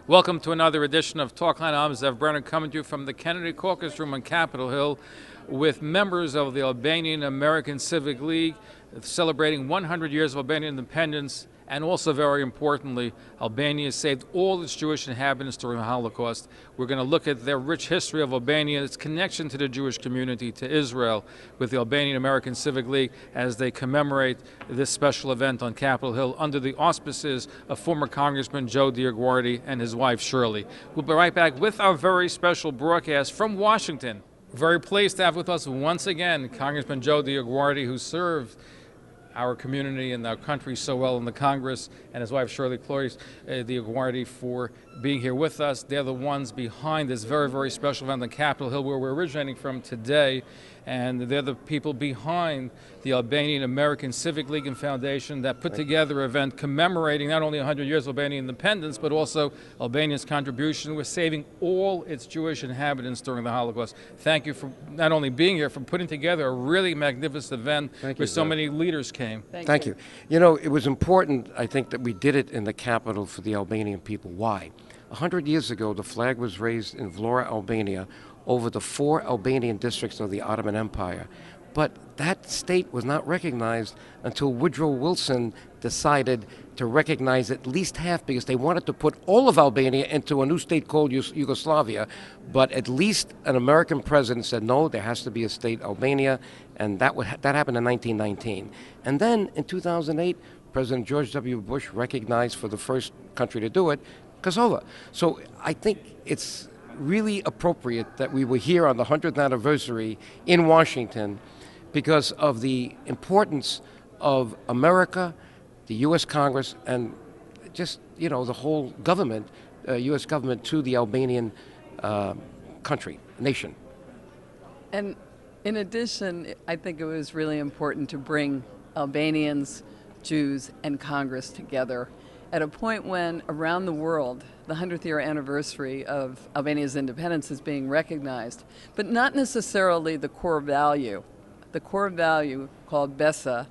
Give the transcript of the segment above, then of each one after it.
Welcome to another edition of Talkline. I'm Zev Brenner, coming to you from the Kennedy Caucus Room on Capitol Hill with members of the Albanian American Civic League celebrating 100 years of Albanian independence, and also, very importantly, Albania saved all its Jewish inhabitants during the Holocaust. We're going to look at their rich history of Albania, its connection to the Jewish community, to Israel, with the Albanian American Civic League as they commemorate this special event on Capitol Hill under the auspices of former Congressman Joe DioGuardi and his wife Shirley. We'll be right back with our very special broadcast from Washington. Very pleased to have with us once again Congressman Joe DioGuardi, who served our community and our country so well in the Congress, and his wife Shirley Cloyes DioGuardi for being here with us. They're the ones behind this very, very special event on Capitol Hill, where we're originating from today, and they're the people behind the Albanian American Civic League and Foundation that put together an event commemorating not only 100 years of Albanian independence, but also Albania's contribution with saving all its Jewish inhabitants during the Holocaust. Thank you for not only being here, for putting together a really magnificent event where so many leaders came. Thank you. You know, it was important, I think, that we did it in the capital for the Albanian people. Why? 100 years ago, the flag was raised in Vlora, Albania, over the 4 Albanian districts of the Ottoman Empire. But that state was not recognized until Woodrow Wilson decided to recognize at least half, because they wanted to put all of Albania into a new state called Yugoslavia. But at least an American president said, no, there has to be a state Albania, and that happened in 1919. And then in 2008, President George W. Bush recognized, for the first country to do it, Kosovo. So I think it's really appropriate that we were here on the 100th anniversary in Washington, because of the importance of America, the U.S. Congress, and just, you know, the whole government, U.S. government, to the Albanian nation. And in addition, I think it was really important to bring Albanians, Jews, and Congress together at a point when around the world the 100th year anniversary of Albania's independence is being recognized, but not necessarily the core value. The core value called BESA,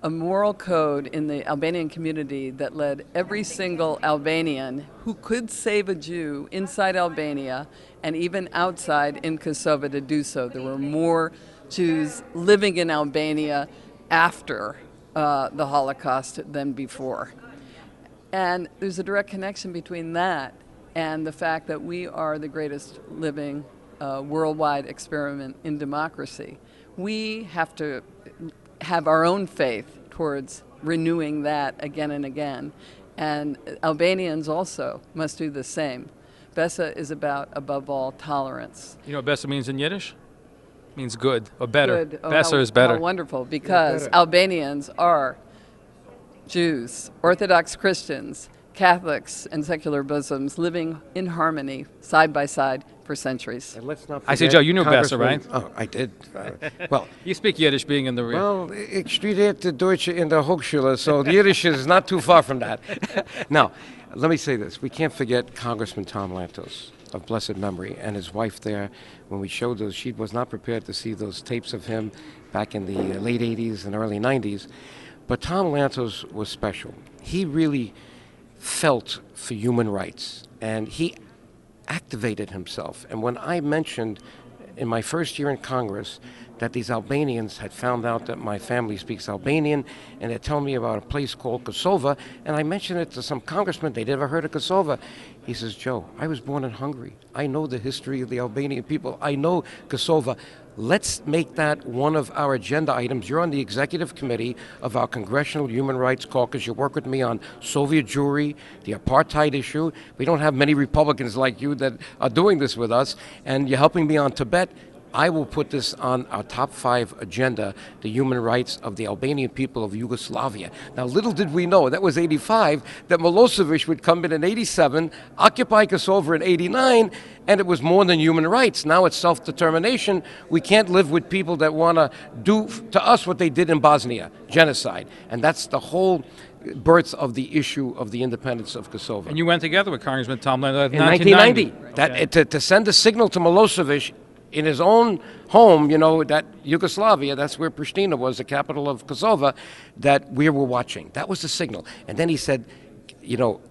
a moral code in the Albanian community that led every single Albanian who could save a Jew inside Albania and even outside in Kosovo to do so. There were more Jews living in Albania after the Holocaust than before. And there's a direct connection between that and the fact that we are the greatest living worldwide experiment in democracy. We have to have our own faith towards renewing that again and again. And Albanians also must do the same. BESA is about, above all, tolerance. You know what BESA means in Yiddish? It means good, or better. Good. BESA is better. How wonderful, because Albanians are Jews, Orthodox Christians, Catholics, and secular Muslims living in harmony, side by side, for centuries. And let's not forget, I see, Joe, you knew BESA, right? Oh, I did. Well, you speak Yiddish, being in the real. Well, ik studeerde Deutsch in der Hochschule, so the Yiddish is not too far from that. Now, let me say this. We can't forget Congressman Tom Lantos, of blessed memory, and his wife there. When we showed those, she was not prepared to see those tapes of him back in the late 80s and early 90s. But Tom Lantos was special. He really felt for human rights, and he activated himself. And when I mentioned in my first year in Congress that these Albanians had found out that my family speaks Albanian, and they're telling me about a place called Kosovo, and I mentioned it to some congressman, they'd never heard of Kosovo. He says, Joe, I was born in Hungary. I know the history of the Albanian people. I know Kosovo. Let's make that one of our agenda items. You're on the executive committee of our Congressional Human Rights Caucus. You work with me on Soviet Jewry, the apartheid issue. We don't have many Republicans like you that are doing this with us, and you're helping me on Tibet. I will put this on our top 5 agenda, the human rights of the Albanian people of Yugoslavia. Now, little did we know, that was 85, that Milosevic would come in 87, occupy Kosovo in 89, and it was more than human rights. Now it's self-determination. We can't live with people that want to do to us what they did in Bosnia, genocide. And that's the whole birth of the issue of the independence of Kosovo. And you went together with Congressman Tom Lantos in 1990. To send a signal to Milosevic in his own home, you know, that Yugoslavia, that's where Pristina was, the capital of Kosovo, that we were watching. That was the signal. And then he said,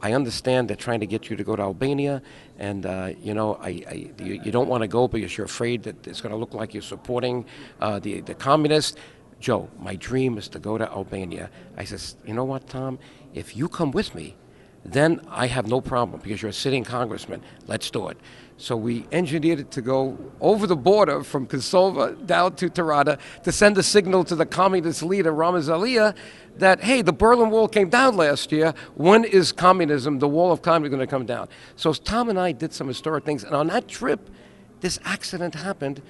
I understand they're trying to get you to go to Albania, and you don't want to go because you're afraid that it's going to look like you're supporting the communists. Joe, my dream is to go to Albania. I says, you know what, Tom? If you come with me, then I have no problem because you're a sitting congressman. Let's do it. So we engineered it to go over the border from Kosovo down to Tirana to send a signal to the communist leader, Ramazalia, that, hey, the Berlin Wall came down last year. When is communism, the wall of communism, going to come down? So Tom and I did some historic things. And on that trip, this accident happened.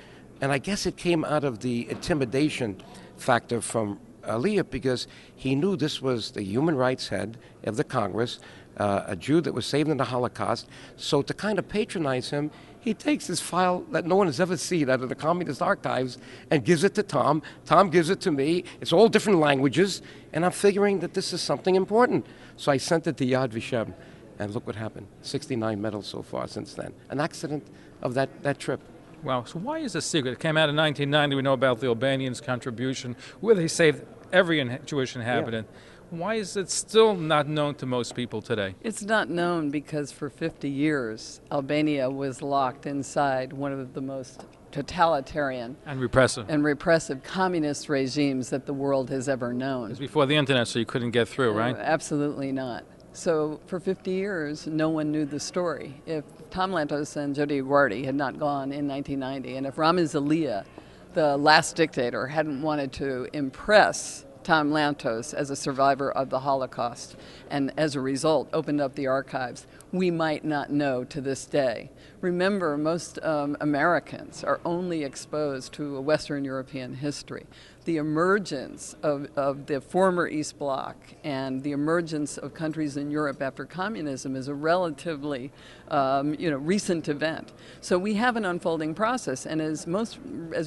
And I guess it came out of the intimidation factor from Aliyev, because he knew this was the human rights head of the Congress, a Jew that was saved in the Holocaust. So to kind of patronize him, he takes this file that no one has ever seen out of the communist archives and gives it to Tom. Tom gives it to me. It's all different languages, and I'm figuring that this is something important. So I sent it to Yad Vashem, and look what happened. 69 medals so far since then. An accident of that trip. Wow. So why is this secret? It came out in 1990. We know about the Albanians' contribution, where they saved every Jewish inhabitant. Yeah. Why is it still not known to most people today? It's not known because for 50 years, Albania was locked inside one of the most totalitarian and repressive communist regimes that the world has ever known. It was before the internet, so you couldn't get through, right? Absolutely not. So for 50 years, no one knew the story. If Tom Lantos and DioGuardi had not gone in 1990, and if Ramazalia, the last dictator, hadn't wanted to impress Tom Lantos as a survivor of the Holocaust, and as a result opened up the archives, we might not know to this day. Remember, most Americans are only exposed to a Western European history. The emergence of the former East Bloc and the emergence of countries in Europe after communism is a relatively recent event. So we have an unfolding process, and as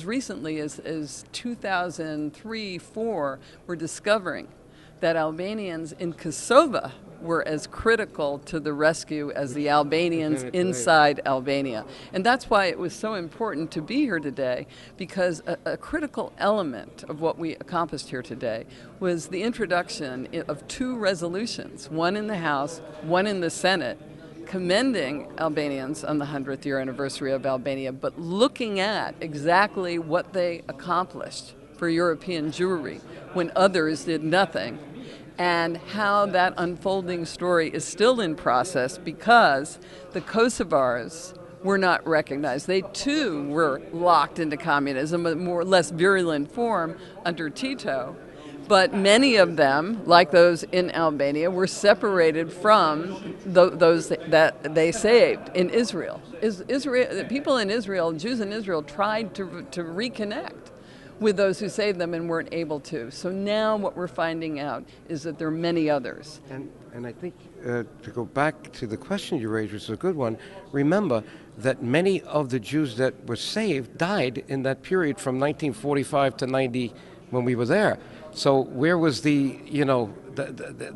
recently as 2003-04, we're discovering that Albanians in Kosovo were as critical to the rescue as the Albanians inside Albania. And that's why it was so important to be here today, because a critical element of what we accomplished here today was the introduction of 2 resolutions, one in the House, one in the Senate, commending Albanians on the 100th year anniversary of Albania, but looking at exactly what they accomplished for European Jewry when others did nothing, and how that unfolding story is still in process because the Kosovars were not recognized. They too were locked into communism, a more or less virulent form under Tito. But many of them, like those in Albania, were separated from those that they saved in Israel. People in Israel, Jews in Israel, tried to reconnect with those who saved them and weren't able to. So now what we're finding out is that there are many others. And I think to go back to the question you raised, which is a good one, remember that many of the Jews that were saved died in that period from 1945 to 90 when we were there. So where was the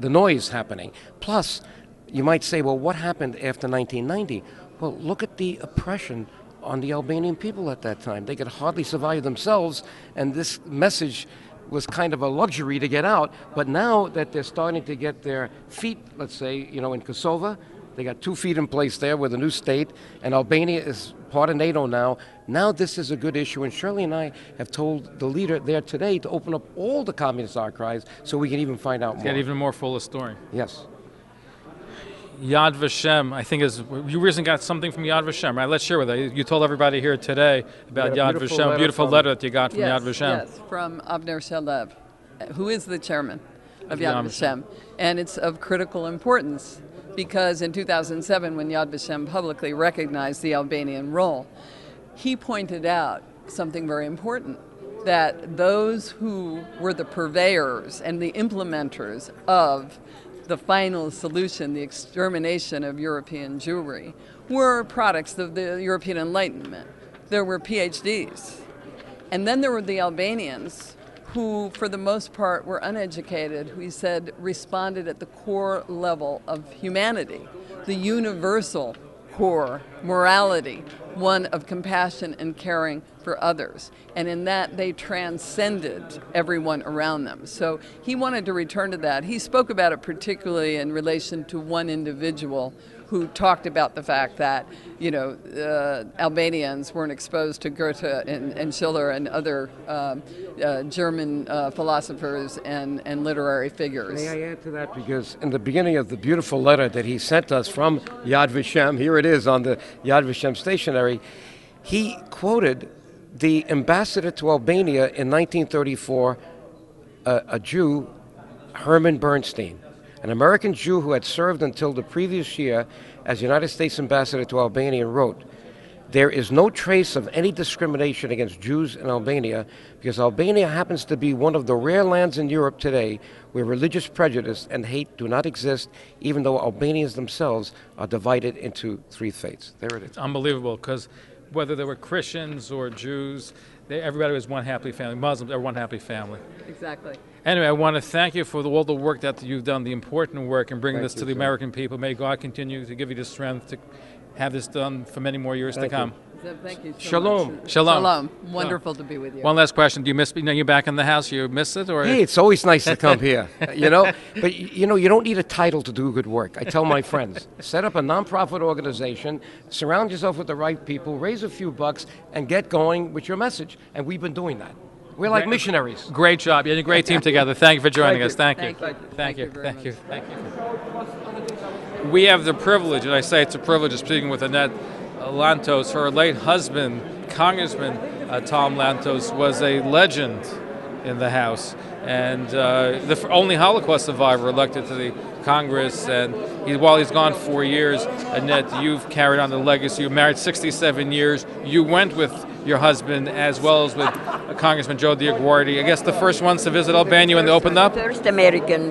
noise happening? Plus, you might say, well, what happened after 1990? Well, look at the oppression on the Albanian people at that time. They could hardly survive themselves, and this message was kind of a luxury to get out. But now that they're starting to get their feet, let's say, in Kosovo, they got 2 feet in place there with a new state, and Albania is part of NATO now. Now this is a good issue, and Shirley and I have told the leader there today to open up all the communist archives so we can even find out more. Get even more full of story. Yes. Yad Vashem, I think you recently got something from Yad Vashem, right? Let's share with us. You told everybody here today about Yad Vashem, a beautiful letter that you got from Yad Vashem. Yes, from Avner Shalev, who is the chairman of Yad Vashem. And it's of critical importance because in 2007, when Yad Vashem publicly recognized the Albanian role, he pointed out something very important, that those who were the purveyors and the implementers of the final solution, the extermination of European Jewry, were products of the European Enlightenment. There were PhDs. And then there were the Albanians, who for the most part were uneducated, who he said responded at the core level of humanity, the universal core morality one of compassion and caring for others. And in that, they transcended everyone around them. So he wanted to return to that. He spoke about it particularly in relation to one individual who talked about the fact that, Albanians weren't exposed to Goethe and Schiller and other German philosophers and literary figures. May I add to that? Because in the beginning of the beautiful letter that he sent us from Yad Vashem, here it is on the Yad Vashem stationery, he quoted the ambassador to Albania in 1934, a Jew, Herman Bernstein, an American Jew who had served until the previous year as United States ambassador to Albania, wrote, "There is no trace of any discrimination against Jews in Albania because Albania happens to be one of the rare lands in Europe today where religious prejudice and hate do not exist, even though Albanians themselves are divided into three faiths." There it is. It's unbelievable, because whether they were Christians or Jews, everybody was one happy family. Muslims are one happy family. Exactly. Anyway, I want to thank you for all the work that you've done, the important work, and bringing Thank this to you, the sir. American people. May God continue to give you the strength to have this done for many more years to come. Thank you so Shalom. much. Shalom. Shalom. Wonderful to be with you. One last question. Do you miss, you're back in the house, you miss it? Or? Hey, it's always nice to come here, But, you don't need a title to do good work. I tell my friends, set up a nonprofit organization, surround yourself with the right people, raise a few bucks, and get going with your message. And we've been doing that. We're like missionaries. Great job. You had a great team together. Thank you for joining us. Thank you. Thank you very much. Thank you. We have the privilege, and I say it's a privilege, of speaking with Annette Lantos. Her late husband, Congressman Tom Lantos, was a legend in the House, and the only Holocaust survivor elected to the Congress. And while he's gone 4 years, Annette, you've carried on the legacy. You married 67 years. You went with your husband as well as with Congressman Joe DioGuardi. I guess the first ones to visit Albania when they opened up? First American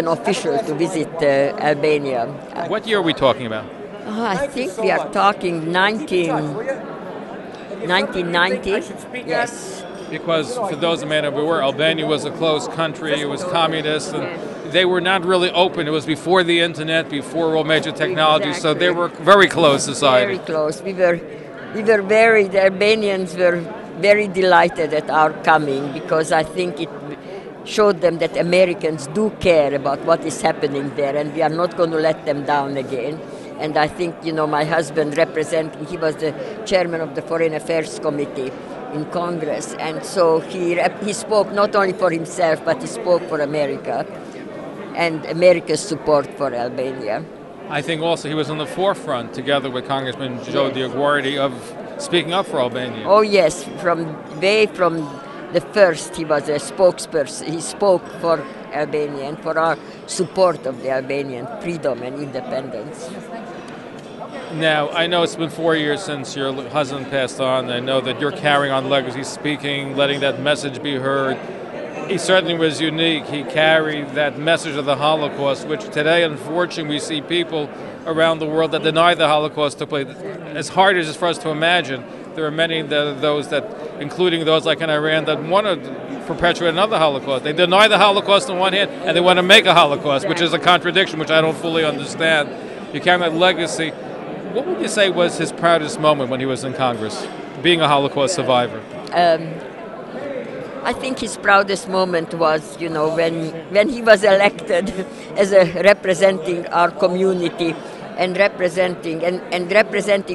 official to visit Albania. What year are we talking about? I think we are talking 1990. Yes. Because for those that may not be aware, Albania was a closed country. It was communist, and they were not really open. It was before the internet, before all major technology, so they were very closed society. Very close. The Albanians were very delighted at our coming, because I think it showed them that Americans do care about what is happening there, and we are not going to let them down again. And I think, my husband he was the chairman of the Foreign Affairs Committee in Congress, and so he spoke not only for himself, but he spoke for America and America's support for Albania. I think also he was on the forefront, together with Congressman Joe DioGuardi, of speaking up for Albania. Oh yes, from the first he was a spokesperson. He spoke for Albania and for our support of the Albanian freedom and independence. Now, I know it's been 4 years since your husband passed on. I know that you're carrying on legacy, speaking, letting that message be heard. He certainly was unique. He carried that message of the Holocaust, which today, unfortunately, we see people around the world that deny the Holocaust took place. As hard as it is for us to imagine, there are many of those that, including those like in Iran, that want to perpetuate another Holocaust. They deny the Holocaust on one hand, and they want to make a Holocaust, which is a contradiction, which I don't fully understand. You carry that legacy. What would you say was his proudest moment when he was in Congress, being a Holocaust survivor? I think his proudest moment was, when he was elected as representing our community and representing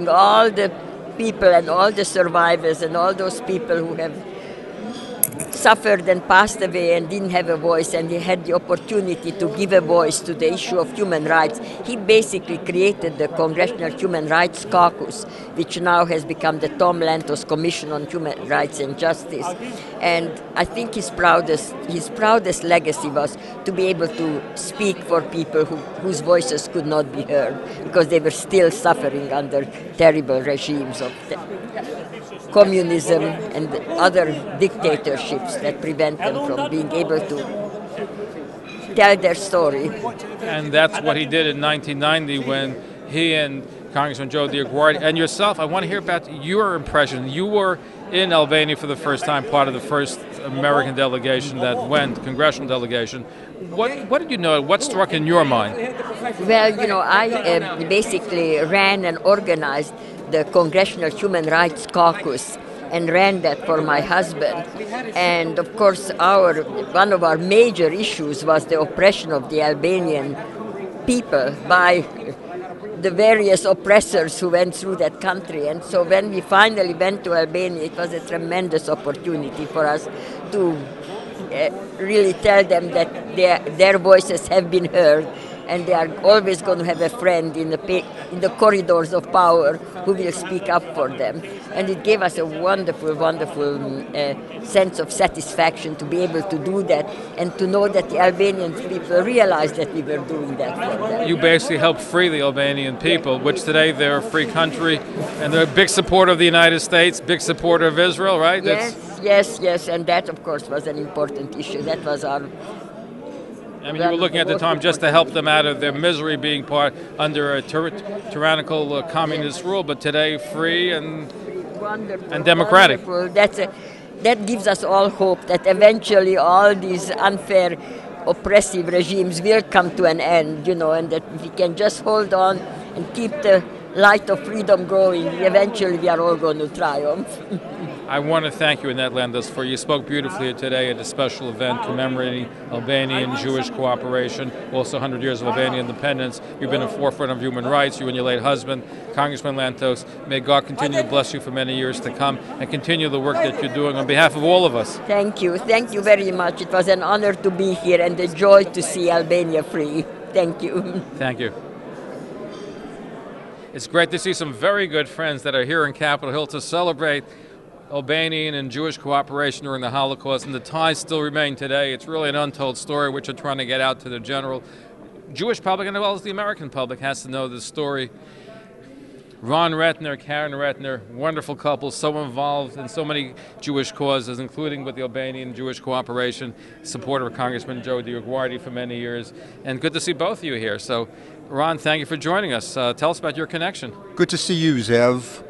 all the people and all the survivors and all those people who have suffered and passed away and didn't have a voice, and he had the opportunity to give a voice to the issue of human rights. He basically created the Congressional Human Rights Caucus, which now has become the Tom Lantos Commission on Human Rights and Justice. And I think his proudest legacy was to be able to speak for people whose voices could not be heard, because they were still suffering under terrible regimes of communism and other dictatorships that prevent them from being able to tell their story. And that's what he did in 1990 when he and Congressman Joe DioGuardi and yourself, I want to hear about your impression. You were in Albania for the first time, part of the first American delegation that went, congressional delegation. What did you know? What struck in your mind? Well, I basically ran and organized the Congressional Human Rights Caucus and ran that for my husband. And of course, one of our major issues was the oppression of the Albanian people by the various oppressors who went through that country. And so when we finally went to Albania, it was a tremendous opportunity for us to really tell them that their voices have been heard, and they are always going to have a friend in the corridors of power who will speak up for them. And it gave us a wonderful, wonderful sense of satisfaction to be able to do that and to know that the Albanian people realized that we were doing that for them. You basically helped free the Albanian people, which today they're a free country, and they're a big supporter of the United States, big supporter of Israel, right? Yes, and that, of course, was an important issue. That was our... I mean, you were looking at the time just to help them out of their misery being under a tyrannical communist rule, but today free and democratic. Wonderful. That gives us all hope that eventually all these unfair, oppressive regimes will come to an end, and that if we can just hold on and keep the light of freedom growing, eventually we are all going to triumph. I want to thank you, Annette Lantos, for you spoke beautifully today at a special event commemorating Albanian-Jewish cooperation, also 100 years of Albanian independence. You've been a forefront of human rights, you and your late husband, Congressman Lantos. May God continue to bless you for many years to come and continue the work that you're doing on behalf of all of us. Thank you very much. It was an honor to be here and a joy to see Albania free. Thank you. Thank you. It's great to see some very good friends that are here in Capitol Hill to celebrate Albanian and Jewish cooperation during the Holocaust, and the ties still remain today. It's really an untold story which we're trying to get out to the general Jewish public, and as well as the American public has to know this story. Ron Rettner, Karen Rettner, wonderful couple, so involved in so many Jewish causes, including with the Albanian Jewish cooperation, supporter of Congressman Joe DioGuardi for many years, and good to see both of you here. So, Ron, thank you for joining us. Tell us about your connection. Good to see you, Zev.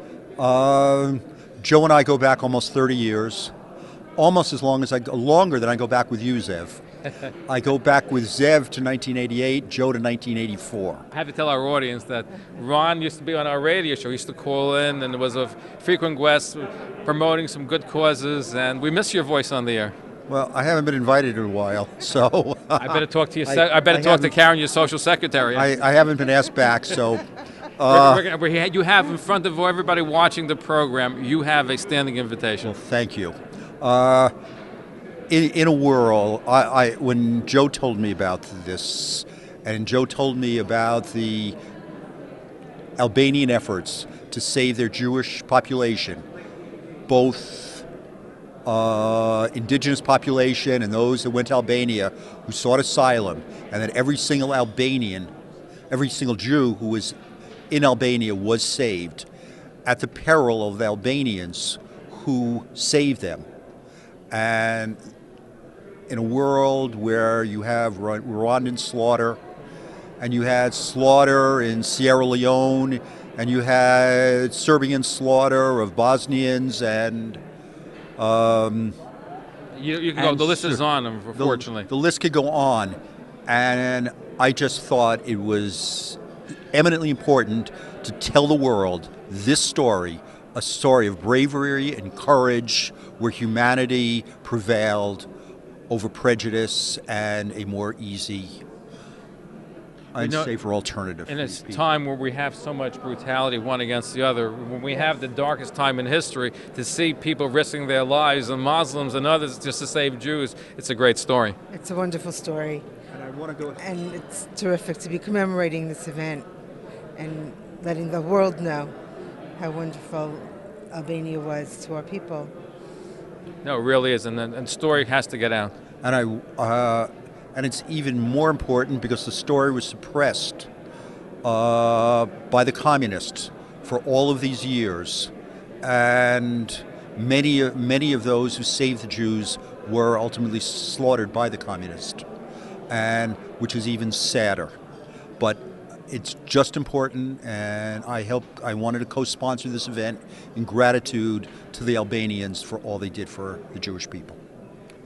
Joe and I go back almost 30 years, almost longer than I go back with you, Zev. I go back with Zev to 1988, Joe to 1984. I have to tell our audience that Ron used to be on our radio show. He used to call in and was a frequent guest promoting some good causes, and we miss your voice on the air. Well, I haven't been invited in a while, so... I better talk to I better talk to Karen, your social secretary. I haven't been asked back, so... You have in front of everybody watching the program, you have a standing invitation. Well, thank you. In a world, when Joe told me about this, and Joe told me about the Albanian efforts to save their Jewish population, both indigenous population and those that went to Albania who sought asylum, and that every single Jew who was in Albania was saved at the peril of the Albanians who saved them. And in a world where you have Rwandan slaughter, and you had slaughter in Sierra Leone, and you had Serbian slaughter of Bosnians, and you can go. The list is on, unfortunately. The list could go on, and I just thought it was eminently important to tell the world this story, a story of bravery and courage where humanity prevailed over prejudice and a more easy and safer alternative. In a time where we have so much brutality one against the other, when we have the darkest time in history, to see people risking their lives, and Muslims and others, just to save Jews, it's a great story. It's a wonderful story. And I want to go. And it's terrific to be commemorating this event and letting the world know how wonderful Albania was to our people. No, it really is, and the story has to get out. And it's even more important because the story was suppressed by the communists for all of these years, and many of those who saved the Jews were ultimately slaughtered by the communists, and which is even sadder. But it's just important, and I wanted to co-sponsor this event in gratitude to the Albanians for all they did for the Jewish people.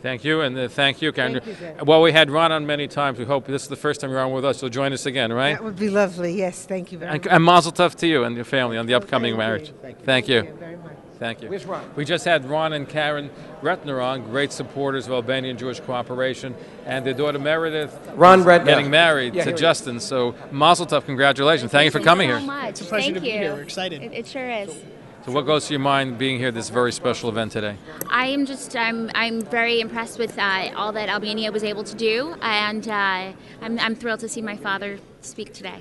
Thank you, and thank you, Karen. Thank you, Zach. Well, we had Ron on many times. We hope this is the first time you're on with us. You'll join us again, right? That would be lovely. Yes, thank you very much. And mazel tov to you and your family on the upcoming Thank marriage. you. Thank you. very much. Thank you. Where's Ron? We just had Ron and Karen Rettner on, great supporters of Albanian Jewish cooperation, and their daughter Meredith Ron is Rettner. getting married Yeah, to here he Justin. So mazel tov, congratulations. Thank you for coming so here. much. It's a pleasure Thank to be you. here. We're excited. It sure is. So what goes to your mind being here at this very special event today? I'm very impressed with all that Albania was able to do, and I'm thrilled to see my father speak today.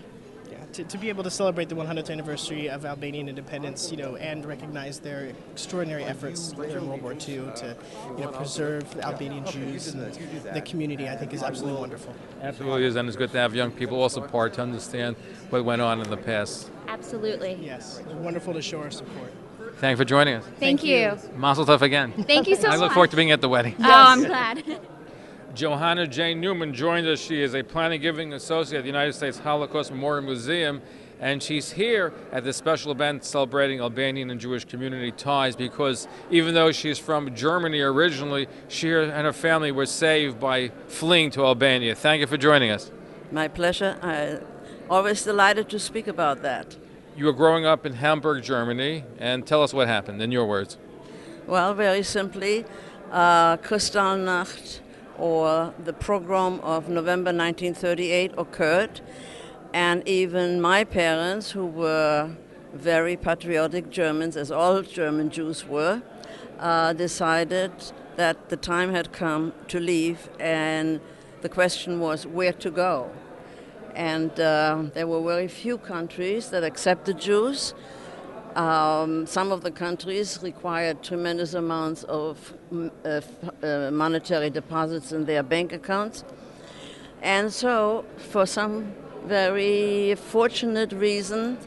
Yeah, to be able to celebrate the 100th anniversary of Albanian independence, and recognize their extraordinary efforts during World War II to, preserve the Albanian Jews and the community, I think is absolutely wonderful. Absolutely is, and it's good to have young people also part to understand what went on in the past. Absolutely. Yes, it's wonderful to show our support. Thank you for joining us. Thank you. Mazel tov again. Thank you so much. I look forward to being at the wedding. Oh, I'm glad. Johanna J. Newman joined us. She is a planning giving associate at the United States Holocaust Memorial Museum, and she's here at this special event celebrating Albanian and Jewish community ties because even though she's from Germany originally, she and her family were saved by fleeing to Albania. Thank you for joining us. My pleasure. I'm always delighted to speak about that. You were growing up in Hamburg, Germany, and tell us what happened in your words. Well, very simply, Kristallnacht, or the pogrom of November 1938, occurred, and even my parents, who were very patriotic Germans, as all German Jews were, decided that the time had come to leave, and the question was where to go. And there were very few countries that accepted Jews. Some of the countries required tremendous amounts of monetary deposits in their bank accounts. And so, for some very fortunate reason,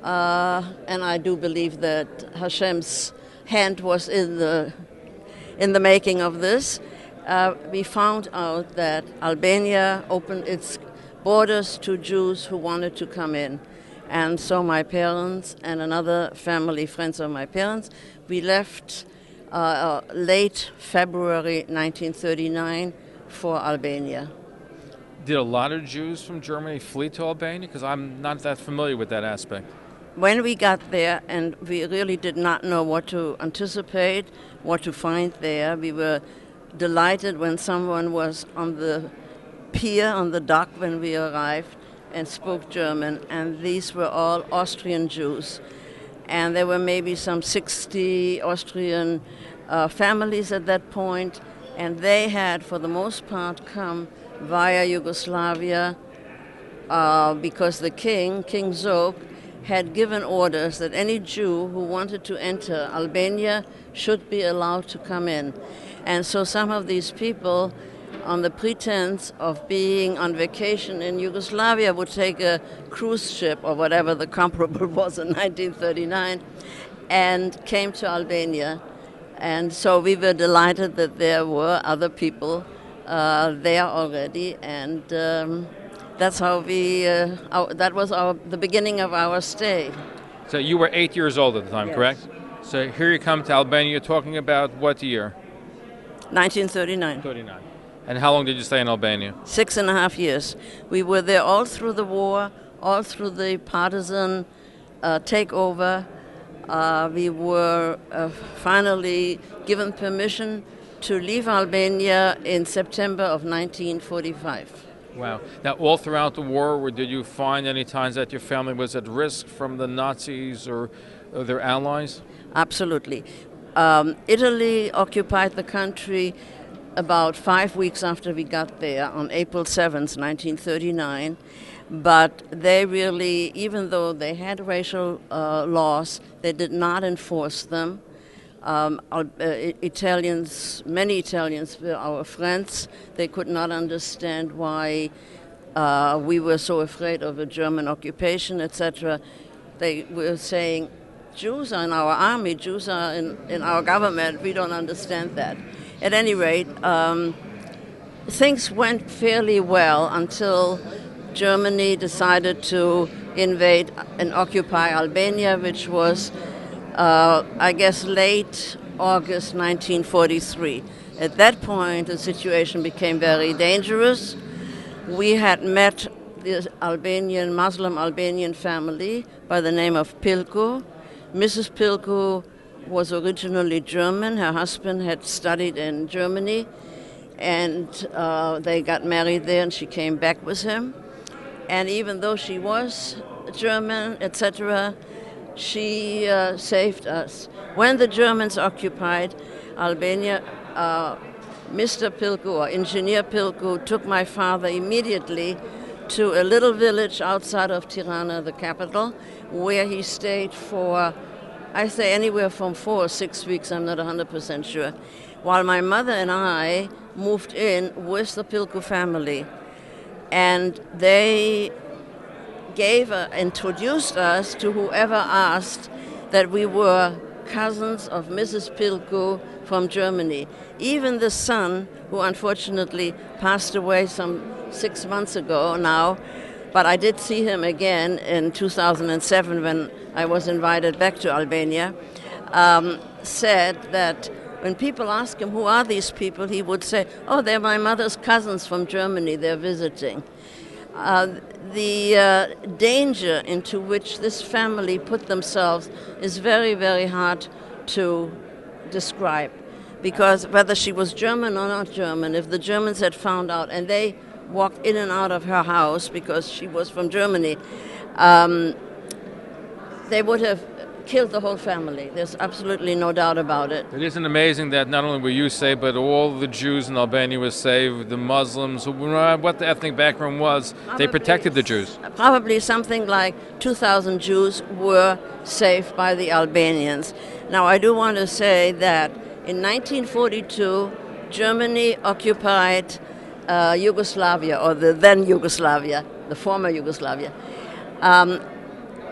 and I do believe that Hashem's hand was in the making of this, we found out that Albania opened its borders to Jews who wanted to come in. And so my parents and another family, friends of my parents, we left late February 1939 for Albania. Did a lot of Jews from Germany flee to Albania? Because I'm not that familiar with that aspect. When we got there, and we really did not know what to anticipate, what to find there, we were delighted when someone was on the pier, on the dock when we arrived, and spoke German, and these were all Austrian Jews. And there were maybe some 60 Austrian families at that point, and they had, for the most part, come via Yugoslavia because the king, King Zog, had given orders that any Jew who wanted to enter Albania should be allowed to come in. And so some of these people, on the pretense of being on vacation in Yugoslavia, would take a cruise ship or whatever the comparable was in 1939 and came to Albania. And so we were delighted that there were other people there already, and that's how that was the beginning of our stay. So you were 8 years old at the time, Yes. correct? So here you come to Albania. You're talking about what year? 1939. 39. And how long did you stay in Albania? 6.5 years. We were there all through the war, all through the partisan takeover. We were finally given permission to leave Albania in September of 1945. Wow. Now, all throughout the war, did you find any times that your family was at risk from the Nazis or their allies? Absolutely. Italy occupied the country about 5 weeks after we got there, on April 7th, 1939. But they really, even though they had racial laws, they did not enforce them. Italians, many Italians were our friends. They could not understand why we were so afraid of a German occupation, etc. They were saying, Jews are in our army, Jews are in our government, we don't understand that. At any rate, things went fairly well until Germany decided to invade and occupy Albania, which was, I guess, late August 1943. At that point, the situation became very dangerous. We had met this Muslim Albanian family by the name of Pilku. Mrs. Pilku was originally German. Her husband had studied in Germany, and they got married there, and she came back with him. And even though she was German, etc., she saved us. When the Germans occupied Albania, Mr. Pilku, or Engineer Pilku, took my father immediately to a little village outside of Tirana, the capital, where he stayed for, I say, anywhere from 4 or 6 weeks, I'm not 100% sure, while my mother and I moved in with the Pilku family. And they introduced us to whoever asked that we were cousins of Mrs. Pilku from Germany. Even the son, who unfortunately passed away some 6 months ago now, but I did see him again in 2007 when I was invited back to Albania, said that when people ask him, who are these people, he would say, oh, they're my mother's cousins from Germany, they're visiting. The danger into which this family put themselves is very, very hard to describe. Because whether she was German or not German, if the Germans had found out and they walked in and out of her house because she was from Germany, they would have killed the whole family. There's absolutely no doubt about it. It isn't amazing that not only were you saved, but all the Jews in Albania were saved, the Muslims, what the ethnic background was, they protected the Jews. Probably something like 2,000 Jews were saved by the Albanians. Now, I do want to say that in 1942, Germany occupied Yugoslavia, or the then Yugoslavia, the former Yugoslavia.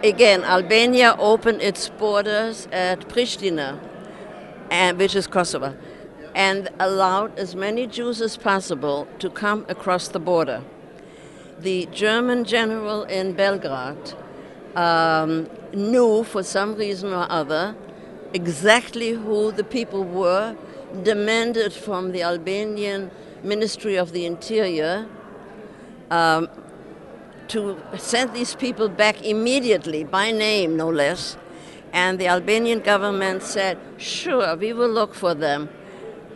Again, Albania opened its borders at Pristina, which is Kosovo, and allowed as many Jews as possible to come across the border. The German general in Belgrade knew, for some reason or other, exactly who the people were, demanded from the Albanian Ministry of the Interior to send these people back immediately, by name no less. And the Albanian government said, sure, we will look for them.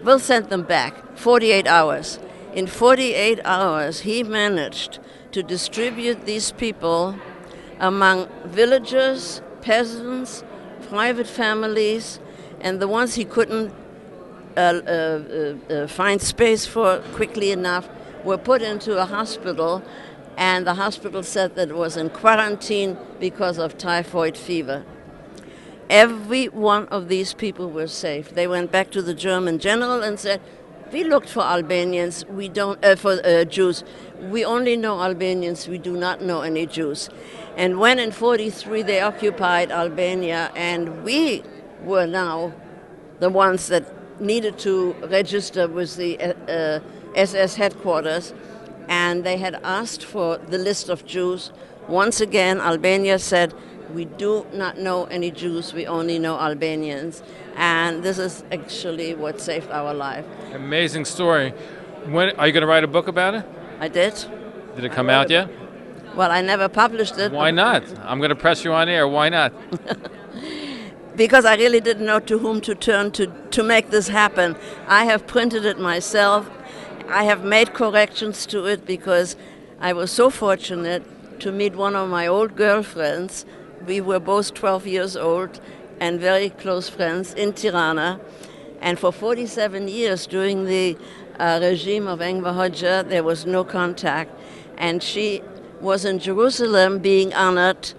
We'll send them back, 48 hours. In 48 hours, he managed to distribute these people among villagers, peasants, private families, and the ones he couldn't find space for quickly enough were put into a hospital, and the hospital said that it was in quarantine because of typhoid fever. Every one of these people were saved. They went back to the German general and said, we looked for Albanians, we don't, for Jews. We only know Albanians, we do not know any Jews. And when in 43 they occupied Albania, and we were now the ones that needed to register with the SS headquarters, and they had asked for the list of Jews. Once again, Albania said, we do not know any Jews, we only know Albanians. And this is actually what saved our life. Amazing story. When are you going to write a book about it? I did. Did it come out yet? Well, I never published it. Why not? I'm going to press you on air. Why not? Because I really didn't know to whom to turn to make this happen. I have printed it myself. I have made corrections to it because I was so fortunate to meet one of my old girlfriends. We were both 12 years old and very close friends in Tirana. And for 47 years during the regime of Enver Hoxha, there was no contact. And she was in Jerusalem being honored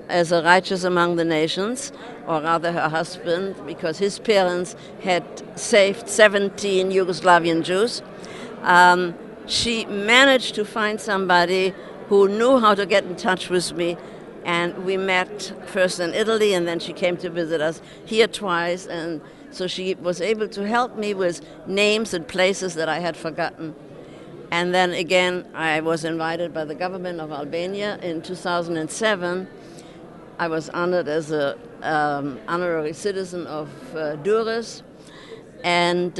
as a righteous among the nations, or rather her husband, because his parents had saved 17 Yugoslavian Jews. She managed to find somebody who knew how to get in touch with me, and we met first in Italy, and then she came to visit us here twice, and so she was able to help me with names and places that I had forgotten. And then again, I was invited by the government of Albania in 2007. I was honored as an honorary citizen of Durrës, And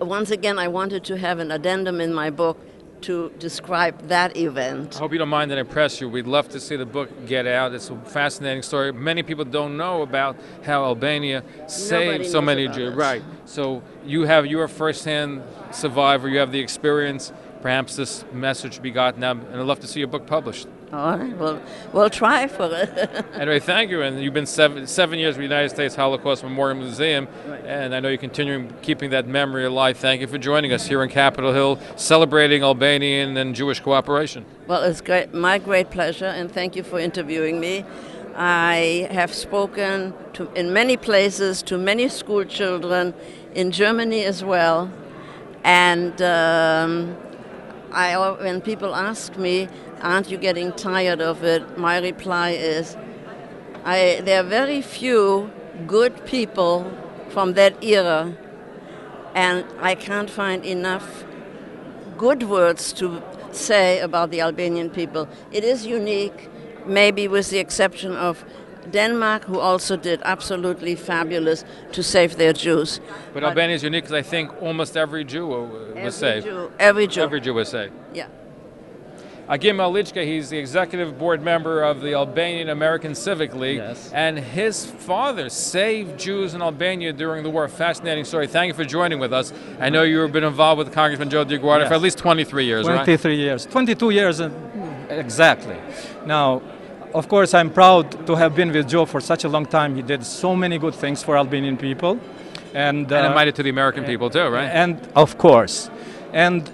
once again, I wanted to have an addendum in my book to describe that event. I hope you don't mind that I press you. We'd love to see the book get out. It's a fascinating story. Many people don't know about how Albania saved so many Jews. Right. So you have your first-hand survivor. You have the experience. Perhaps this message be gotten out, and I'd love to see your book published. All right, well, we'll try for it. Anyway, thank you. And you've been seven years with the United States Holocaust Memorial Museum, and I know you're continuing keeping that memory alive. Thank you for joining us here in Capitol Hill, celebrating Albanian and Jewish cooperation. Well, it's my great pleasure, and thank you for interviewing me. I have spoken in many places to many school children, in Germany as well, and when people ask me, aren't you getting tired of it? My reply is, there are very few good people from that era, and I can't find enough good words to say about the Albanian people. It is unique, maybe with the exception of Denmark, who also did absolutely fabulous to save their Jews. But Albania is unique because I think almost every Jew was saved. Every Jew. Every Jew was saved. Yeah. Agim Alickaj, he's the executive board member of the Albanian American Civic League, and his father saved Jews in Albania during the war. Fascinating story. Thank you for joining with us. I know you've been involved with Congressman Joe DioGuardi for at least 23 years, 23 years. 22 years exactly. Now, of course, I'm proud to have been with Joe for such a long time. He did so many good things for Albanian people. And invited to the American people too, right? And of course. And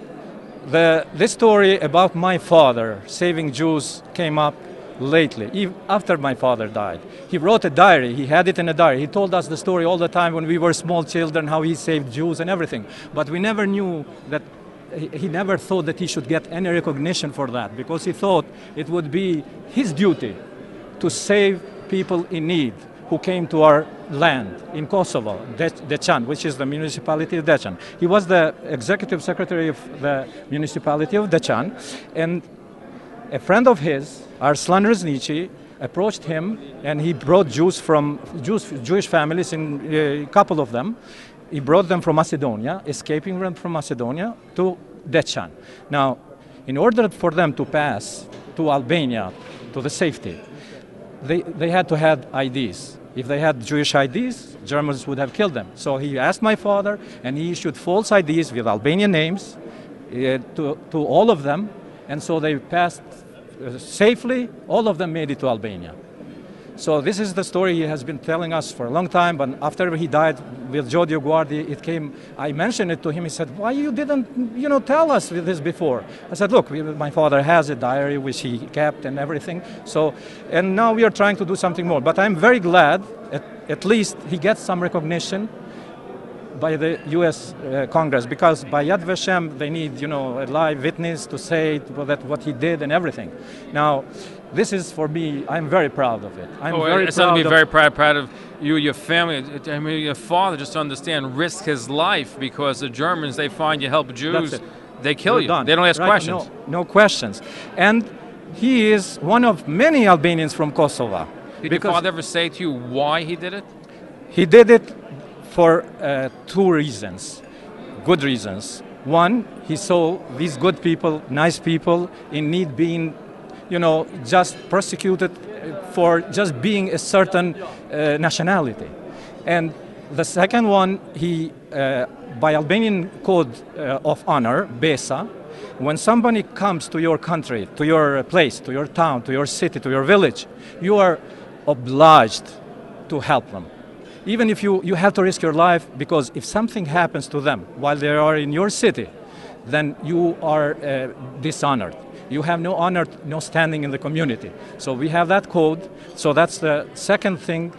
this story about my father saving Jews came up lately, after my father died. He wrote a diary. He had it in a diary. He told us the story all the time when we were small children, how he saved Jews and everything. But we never knew that. He never thought that he should get any recognition for that, because he thought it would be his duty to save people in need who came to our land in Kosovo, Dechan, which is the municipality of Dechan. He was the executive secretary of the municipality of Dechan, and a friend of his, Arslan Rezniqi, approached him, and he brought Jews from Jewish families, in a couple of them. He brought them from Macedonia, escaping them from Macedonia to Dechan. Now, in order for them to pass to Albania, to the safety, they had to have IDs. If they had Jewish IDs, Germans would have killed them. So he asked my father, and he issued false IDs with Albanian names to all of them, and so they passed safely. All of them made it to Albania. So this is the story he has been telling us for a long time, but after he died with Joe DioGuardi, it came, I mentioned it to him. He said, why you didn't, tell us this before? I said, look, my father has a diary which he kept and everything. So, and now we are trying to do something more. But I'm very glad, at least he gets some recognition by the U.S. Congress, because by Yad Vashem they need, a live witness to say that what he did and everything. Now, this is, for me, I'm very proud of it. It's going to be very proud of you, your family. I mean, your father, just to understand, risked his life because the Germans, they find you help Jews, they kill you. They don't ask questions. No questions. And he is one of many Albanians from Kosovo. Did your father ever say to you why he did it? He did it for two reasons, good reasons. One, he saw these good people, nice people, in need being just persecuted for just being a certain nationality. And the second one, he, by Albanian code of honor, BESA, when somebody comes to your country, to your place, to your town, to your city, to your village, you are obliged to help them. Even if you have to risk your life, because if something happens to them while they are in your city, then you are dishonored. You have no honor, no standing in the community. So we have that code. So that's the second thing.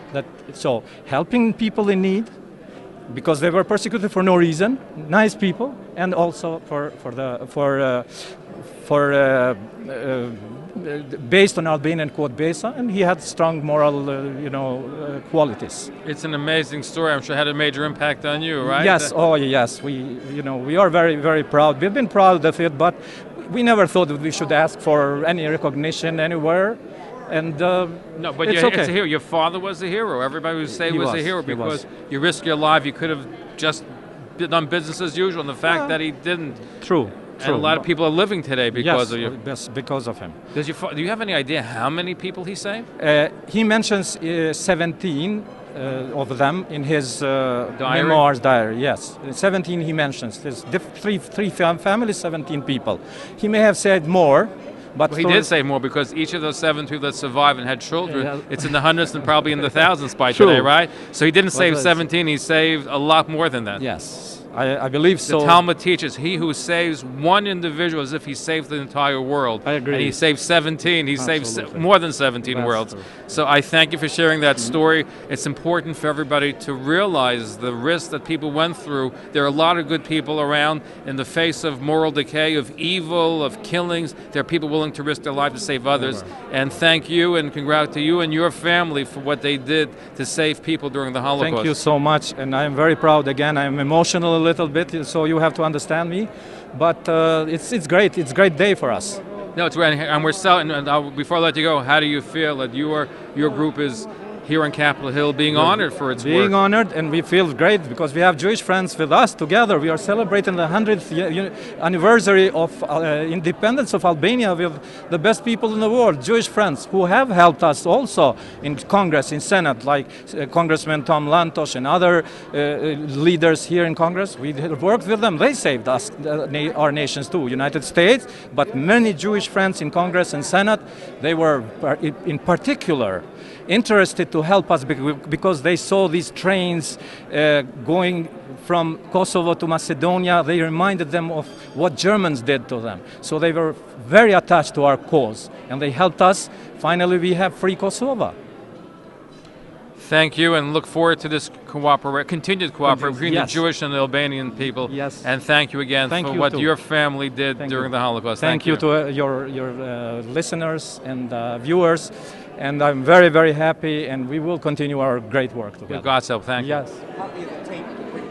So helping people in need, because they were persecuted for no reason, nice people, and also based on Albanian code BESA, and he had strong moral, qualities. It's an amazing story. I'm sure it had a major impact on you, right? Yes. Oh, yes. We are very, very proud. We've been proud of it, but we never thought that we should ask for any recognition anywhere. And No, but it's it's okay. a hero. Your father was a hero. Everybody who saved He was a was, hero he because was. you risked your life. You could have just done business as usual. And the fact that he didn't. True. And a lot of people are living today because of you. Yes, because of him. Do you have any idea how many people he saved? He mentions 17 of them in his Diary? memoirs diary. Yes, 17 he mentions. There's three families, 17 people. He may have said more, but Well, he did say more because each of those 7 people that survived and had children, Yeah. it's in the hundreds and probably in the thousands by True. today, right? So he didn't save that's- 17; he saved a lot more than that. Yes, I believe The so. Talmud teaches, he who saves one individual as if he saved the entire world. I agree. And he saved 17. He saved Absolutely. more than 17 That's worlds. true. So I thank you for sharing that story. It's important for everybody to realize the risks that people went through. There are a lot of good people around in the face of moral decay, of evil, of killings. There are people willing to risk their life to save others. And thank you and congrats to you and your family for what they did to save people during the Holocaust. Thank you so much, and I am very proud. Again, I am emotional a little bit, so you have to understand me. But it's great. It's a great day for us. No, it's great. And we're selling. And before I let you go, how do you feel that your group is here on Capitol Hill being honored for its work? Being honored, and we feel great because we have Jewish friends with us together. We are celebrating the 100th anniversary of independence of Albania with the best people in the world, Jewish friends who have helped us also in Congress, in Senate, like Congressman Tom Lantos and other leaders here in Congress. We worked with them. They saved us, our nations too, United States, but many Jewish friends in Congress and Senate, they were in particular interested to help us because they saw these trains going from Kosovo to Macedonia. They reminded them of what Germans did to them. So they were very attached to our cause, and they helped us. Finally, we have free Kosovo. Thank you, and look forward to this continued cooperation between Yes. the Jewish and the Albanian people. Yes. And thank you again Thank for you what too. your family did during the Holocaust. Thank you to your listeners and viewers. And I'm very, very happy, and we will continue our great work together. With God's help, thank you. Yes.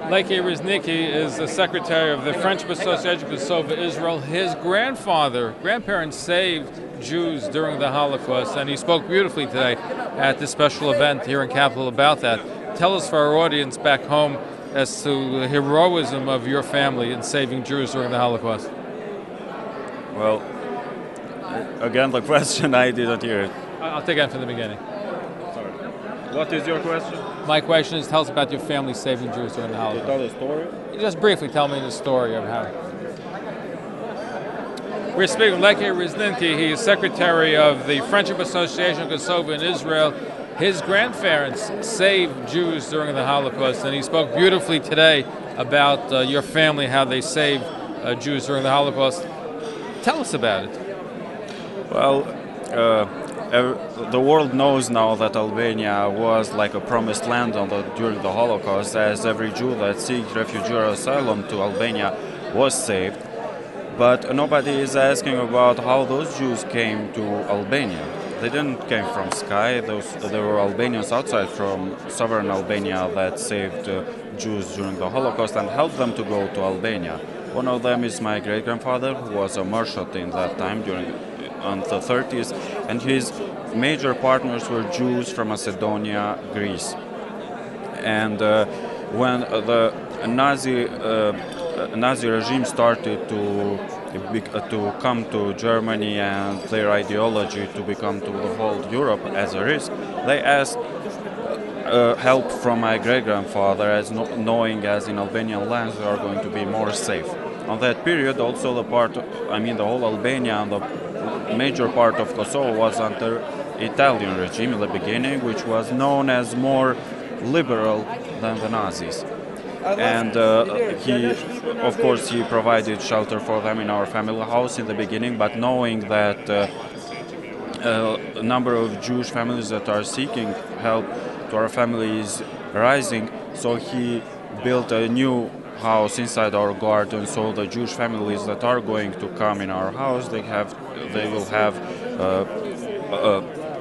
Leka Rezniqi is the secretary of the Friendship Association of Kosova-Israel. His grandparents saved Jews during the Holocaust, and he spoke beautifully today at this special event here in Capitol about that. Tell us for our audience back home as to the heroism of your family in saving Jews during the Holocaust. Well, again, the question, I didn't hear it. I'll take it from the beginning. Sorry. What is your question? My question is, tell us about your family saving Jews during the To Holocaust. tell the story? Just briefly tell me the story of how. We're speaking with Leka Rezniqi. He is secretary of the Friendship Association of Kosovo and Israel. His grandparents saved Jews during the Holocaust, and he spoke beautifully today about your family, how they saved Jews during the Holocaust. Tell us about it. Well, the world knows now that Albania was like a promised land during the Holocaust, as every Jew that seeks refugee or asylum to Albania was saved. But nobody is asking about how those Jews came to Albania. They didn't came from sky. There were Albanians outside from southern Albania that saved Jews during the Holocaust and helped them to go to Albania. One of them is my great-grandfather, who was a merchant in that time on the 30s, and his major partners were Jews from Macedonia, Greece. And when the Nazi regime started to come to Germany and their ideology to become to the whole Europe as a risk, they asked help from my great-grandfather, as knowing as in Albanian lands they are going to be more safe. On that period, also the whole Albania and the major part of Kosovo was under Italian regime in the beginning, which was known as more liberal than the Nazis. And he provided shelter for them in our family house in the beginning, but knowing that a number of Jewish families that are seeking help to our family is rising, so he built a new house inside our garden, so the Jewish families that are going to come in our house, they will have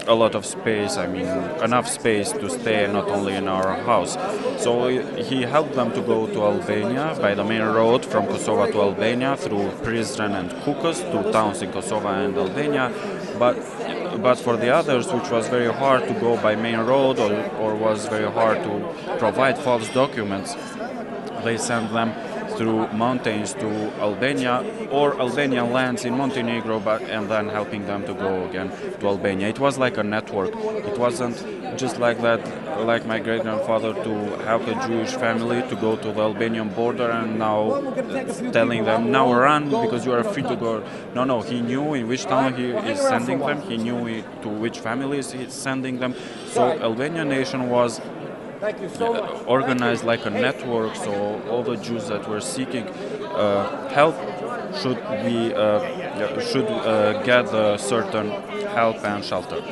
a lot of space, enough space to stay, not only in our house. So he helped them to go to Albania by the main road from Kosovo to Albania through Prizren and Kukës, two towns in Kosovo and Albania. But but for the others, which was very hard to go by main road or was very hard to provide false documents, they sent them through mountains to Albania or Albanian lands in Montenegro, and then helping them to go again to Albania. It was like a network. It wasn't just like that, like my great-grandfather to help a Jewish family to go to the Albanian border and now telling them, now run because you are free to go. No, he knew in which town he is sending them. He knew to which families he's sending them. So Albanian nation was organized like a network, so all the Jews that were seeking help should get a certain help and shelter.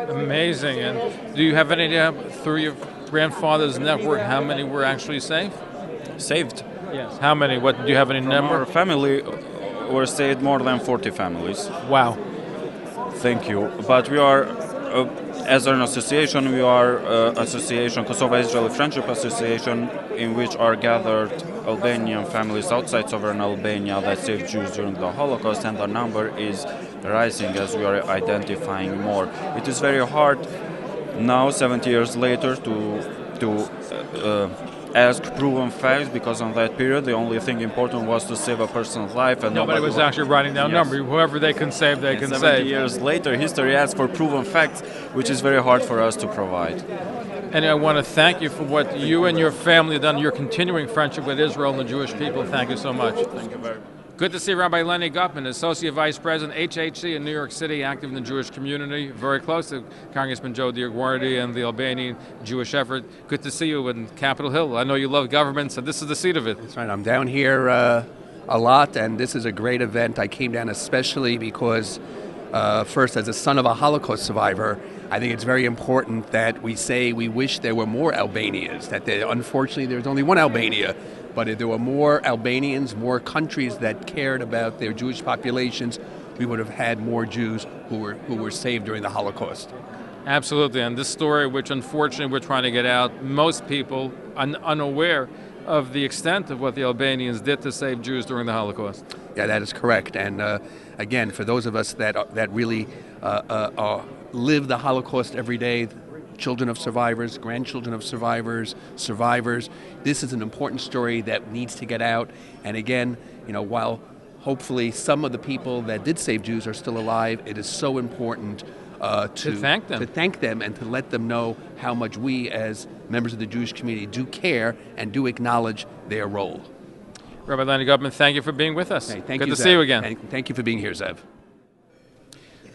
Amazing. And do you have any idea through your grandfather's network how many were actually saved? Saved? Yes. How many? What do you have any number? Our family were saved more than 40 families. Wow. Thank you. But we are. As an association, we are association, Kosova-Israel Friendship Association, in which are gathered Albanian families outside sovereign Albania that saved Jews during the Holocaust, and the number is rising as we are identifying more. It is very hard now, 70 years later, to ask proven facts, because on that period the only thing important was to save a person's life, and nobody was actually writing down numbers. Whoever they can save, they can 70 save. years later, history asks for proven facts, which is very hard for us to provide. And I want to thank you for what you and your family have done, your continuing friendship with Israel and the Jewish people. Thank you so much. Thank you very much. Good to see Rabbi Lenny Guttman, Associate Vice President, HHC in New York City, active in the Jewish community, very close to Congressman Joe DioGuardi and the Albanian Jewish effort. Good to see you in Capitol Hill. I know you love government, so this is the seat of it. That's right. I'm down here a lot, and this is a great event. I came down especially because, first, as a son of a Holocaust survivor, I think it's very important that we say we wish there were more Albanians, that unfortunately there's only one Albania. But if there were more Albanians, more countries that cared about their Jewish populations, we would have had more Jews who were saved during the Holocaust. Absolutely, and this story, which unfortunately we're trying to get out, most people are unaware of the extent of what the Albanians did to save Jews during the Holocaust. Yeah, that is correct. And again, for those of us that really live the Holocaust every day, children of survivors, grandchildren of survivors, this is an important story that needs to get out. And again, while hopefully some of the people that did save Jews are still alive, it is so important to thank them and to let them know how much we as members of the Jewish community do care and do acknowledge their role. Rabbi Lenny Guttman, thank you for being with us. Hey, thank Good you, to Zev. see you again. Thank you for being here, Zev.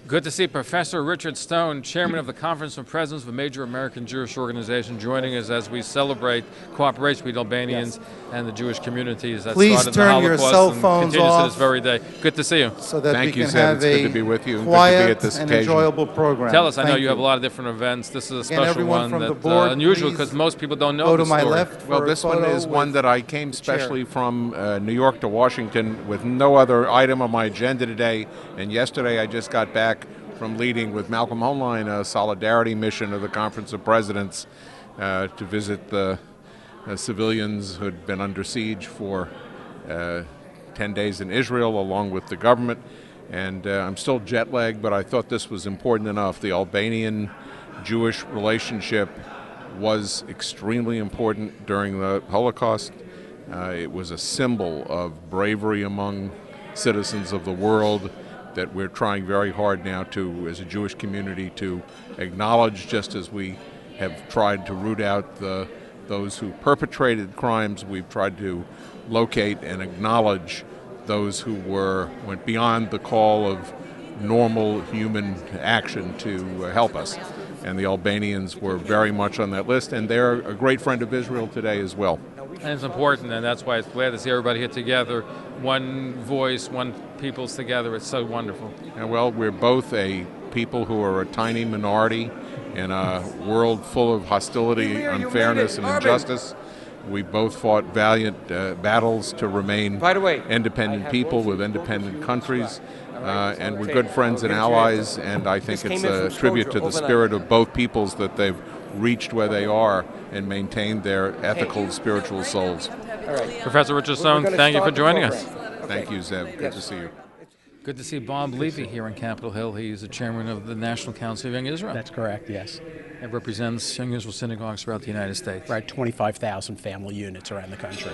Good to see Professor Richard Stone, Chairman of the Conference of Presidents of a major American Jewish organization, joining us as we celebrate cooperation with Albanians and the Jewish communities that Please started the turn Holocaust your cell and phones continues to off this very day. Good to see you. So that Thank we you, can Zed. have It's good a to be with you. quiet Good to be at this and occasion. enjoyable program. Tell us, I know Thank you have a lot of different events. This is a Again, special everyone one from the that's board, unusual please because most people don't know go the to my story. left Well, for a this one photo is one with that I came the chair. specially from New York to Washington with no other item on my agenda today. And yesterday I just got back from leading with Malcolm Hoenlein a solidarity mission of the Conference of Presidents to visit the civilians who had been under siege for 10 days in Israel along with the government. And I'm still jet lagged, but I thought this was important enough. The Albanian-Jewish relationship was extremely important during the Holocaust. It was a symbol of bravery among citizens of the world that we're trying very hard now to, as a Jewish community, to acknowledge, just as we have tried to root out those who perpetrated crimes. We've tried to locate and acknowledge those who went beyond the call of normal human action to help us. And the Albanians were very much on that list, and they're a great friend of Israel today as well. And it's important, and that's why it's glad to see everybody here together. One voice, one people's together. It's so wonderful. And well, we're both a people who are a tiny minority in a world full of hostility, unfairness, and injustice. We both fought valiant battles to remain independent people with independent countries. And we're good friends and allies, and I think it's a tribute to the spirit of both peoples that they've reached where they are and maintained their ethical, spiritual souls. Professor Richard Stone, thank you for joining us. Thank you, Zev. Good to see you. Good to see Bob Levy here in Capitol Hill. He's the chairman of the National Council of Young Israel. That's correct, yes. It represents Young Israel synagogues throughout the United States. Right, 25,000 family units around the country.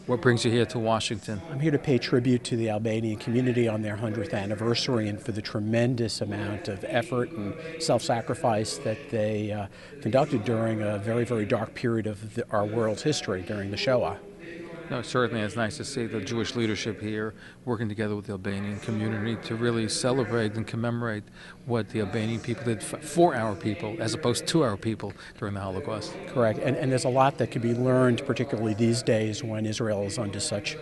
What brings you here to Washington? I'm here to pay tribute to the Albanian community on their 100th anniversary and for the tremendous amount of effort and self-sacrifice that they conducted during a very, very dark period of our world's history during the Shoah. No, certainly it's nice to see the Jewish leadership here working together with the Albanian community to really celebrate and commemorate what the Albanian people did for our people as opposed to our people during the Holocaust. Correct, and there's a lot that can be learned, particularly these days when Israel is under such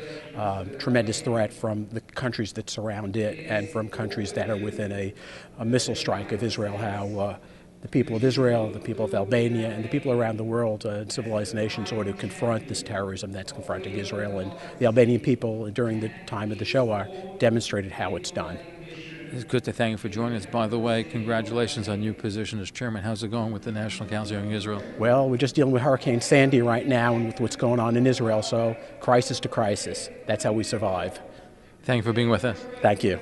tremendous threat from the countries that surround it and from countries that are within a missile strike of Israel, how the people of Israel, the people of Albania, and the people around the world and civilized nations ought to confront this terrorism that's confronting Israel. And the Albanian people, during the time of the Shoah, demonstrated how it's done. It's good to thank you for joining us. By the way, congratulations on your position as chairman. How's it going with the National Council of Young Israel? Well, we're just dealing with Hurricane Sandy right now and with what's going on in Israel, so crisis to crisis. That's how we survive. Thank you for being with us. Thank you.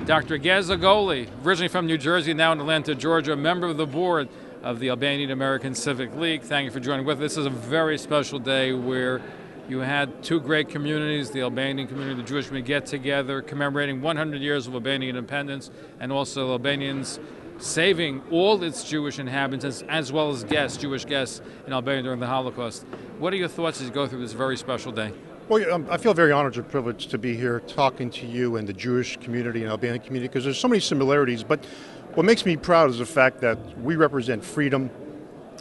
Dr. Agolli, originally from New Jersey, now in Atlanta, Georgia, member of the board of the Albanian American Civic League. Thank you for joining with us. This is a very special day where you had two great communities, the Albanian community and the Jewish community, get together commemorating 100 years of Albanian independence, and also Albanians saving all its Jewish inhabitants as well as guests, Jewish guests in Albania during the Holocaust. What are your thoughts as you go through this very special day? Well, I feel very honored and privileged to be here talking to you and the Jewish community and Albanian community because there's so many similarities. But what makes me proud is the fact that we represent freedom,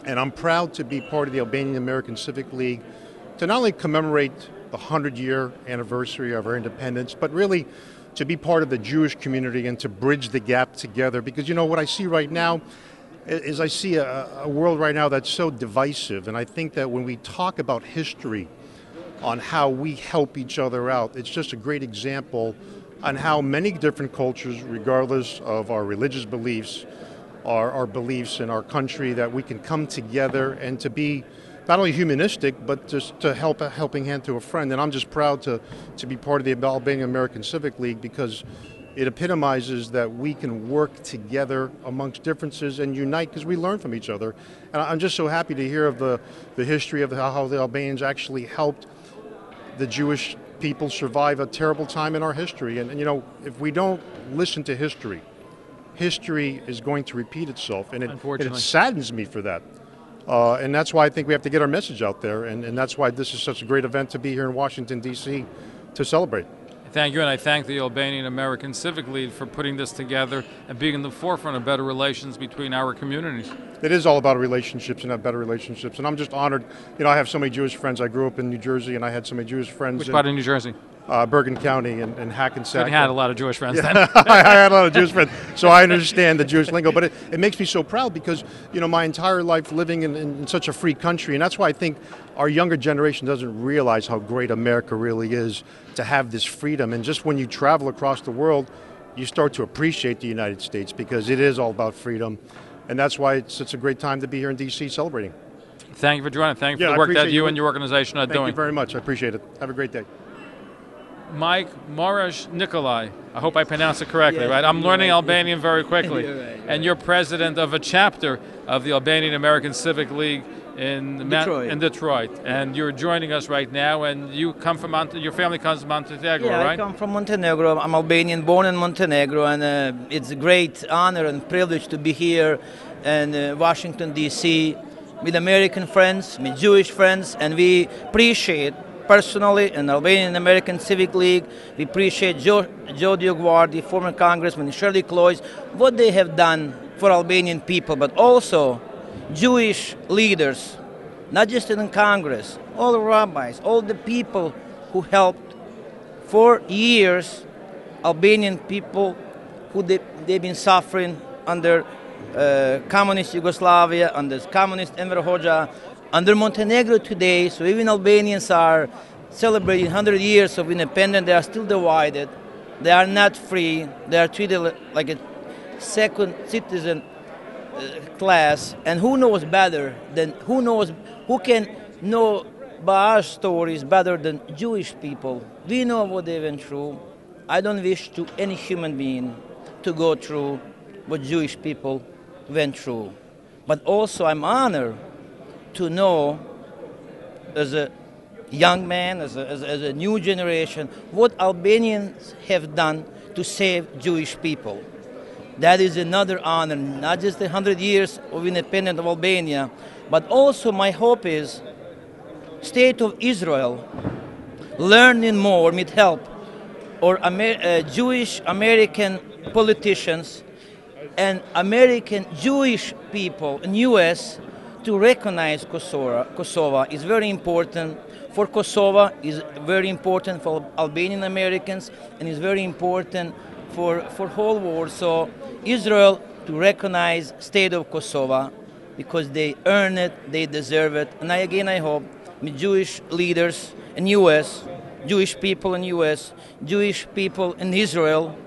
and I'm proud to be part of the Albanian American Civic League to not only commemorate the 100-year anniversary of our independence, but really to be part of the Jewish community and to bridge the gap together. Because, you know, what I see right now is I see a world right now that's so divisive, and I think that when we talk about history, on how we help each other out. It's just a great example on how many different cultures, regardless of our religious beliefs, our beliefs in our country, that we can come together and to be not only humanistic, but just to help a helping hand to a friend. And I'm just proud to be part of the Albanian American Civic League because it epitomizes that we can work together amongst differences and unite because we learn from each other. And I'm just so happy to hear of the history of how the Albanians actually helped the Jewish people survive a terrible time in our history. And you know, if we don't listen to history, history is going to repeat itself. And it saddens me for that. And that's why I think we have to get our message out there. And that's why this is such a great event to be here in Washington, D.C. to celebrate. Thank you, and I thank the Albanian American Civic League for putting this together and being in the forefront of better relations between our communities. It is all about relationships and have better relationships, and I'm just honored. You know, I have so many Jewish friends. I grew up in New Jersey, and I had so many Jewish friends. Which part of New Jersey? Bergen County and Hackensack. You had a lot of Jewish friends then. I had a lot of Jewish friends, so I understand the Jewish lingo. But it makes me so proud because, you know, my entire life living in such a free country, and that's why I think our younger generation doesn't realize how great America really is to have this freedom. And just when you travel across the world, you start to appreciate the United States because it is all about freedom. And that's why it's such a great time to be here in D.C. celebrating. Thank you for joining. Thank you for the work that you and your organization are doing. Thank you very much. I appreciate it. Have a great day. Mike Marash Nuculaj, I hope I pronounced it correctly, right? I'm learning Albanian very quickly. And you're president of a chapter of the Albanian American Civic League in Detroit. And you're joining us right now, and you come from your family comes from Montenegro, right? I come from Montenegro. I'm Albanian, born in Montenegro, and it's a great honor and privilege to be here in Washington, D.C. with American friends, with Jewish friends, and we appreciate personally in Albanian American Civic League, we appreciate Joe DioGuardi, former Congressman, Shirley, Cloyes, what they have done for Albanian people, but also Jewish leaders, not just in Congress, all the rabbis, all the people who helped for years Albanian people who they've been suffering under communist Yugoslavia, under communist Enver Hoxha, under Montenegro today. So even Albanians are celebrating 100 years of independence. They are still divided. They are not free. They are treated like a second citizen class. And who knows better than, who can know Baha's stories better than Jewish people? We know what they went through. I don't wish to any human being to go through what Jewish people went through. But also I'm honored to know, as a young man, as a new generation, what Albanians have done to save Jewish people. That is another honor, not just the 100 years of independence of Albania, but also my hope is State of Israel learning more with help or Jewish American politicians and American Jewish people in U.S. to recognize Kosovo is very important for Kosovo, is very important for Albanian Americans, and is very important for whole world. So Israel to recognize state of Kosovo because they earn it, they deserve it. And I hope Jewish leaders in U.S., Jewish people in U.S., Jewish people in Israel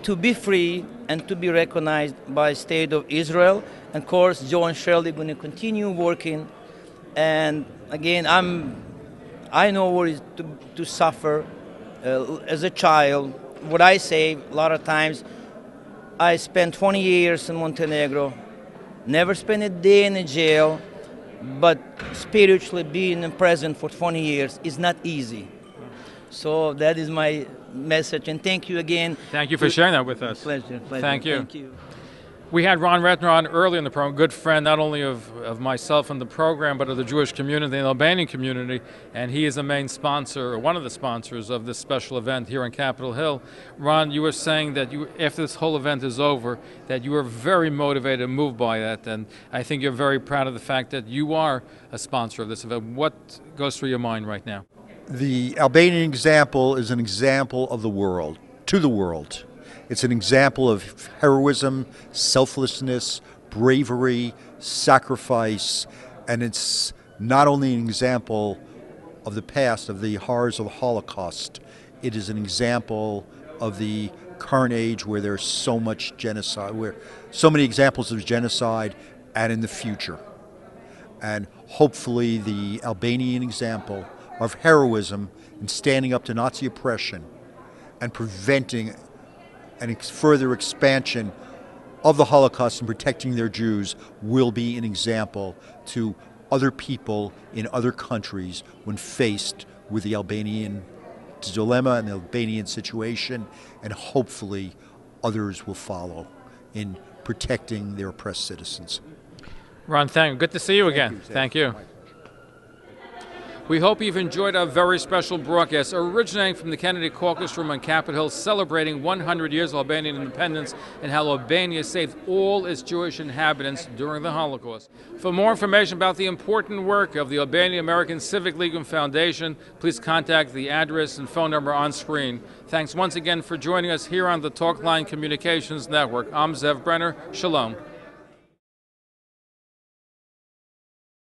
to be free and to be recognized by state of Israel. And of course, Joe and Shirley are going to continue working. And again, I know what it is to suffer as a child. What I say a lot of times, I spent 20 years in Montenegro, never spent a day in a jail, but spiritually being in prison for 20 years is not easy. So that is my message, and thank you again. Thank you for sharing that with us. Pleasure. Thank you. Thank you. We had Ron Rettner on earlier in the program, a good friend not only of myself and the program, but of the Jewish community and the Albanian community, and he is the main sponsor, or one of the sponsors of this special event here on Capitol Hill. Ron, you were saying that after this whole event is over, that you were very motivated and moved by that, and I think you're very proud of the fact that you are a sponsor of this event. What goes through your mind right now? The Albanian example is an example of the world, to the world. It's an example of heroism, selflessness, bravery, sacrifice, and it's not only an example of the past, of the horrors of the Holocaust, it is an example of the current age where there's so much genocide, where so many examples of genocide, and in the future. And hopefully the Albanian example of heroism in standing up to Nazi oppression and preventing and further expansion of the Holocaust and protecting their Jews will be an example to other people in other countries when faced with the Albanian dilemma and the Albanian situation, and hopefully others will follow in protecting their oppressed citizens. Ron, thank you. Good to see you again. Thank you. We hope you've enjoyed our very special broadcast originating from the Kennedy Caucus Room on Capitol Hill, celebrating 100 years of Albanian independence and how Albania saved all its Jewish inhabitants during the Holocaust. For more information about the important work of the Albanian American Civic League and Foundation, please contact the address and phone number on screen. Thanks once again for joining us here on the Talkline Communications Network. I'm Zev Brenner. Shalom.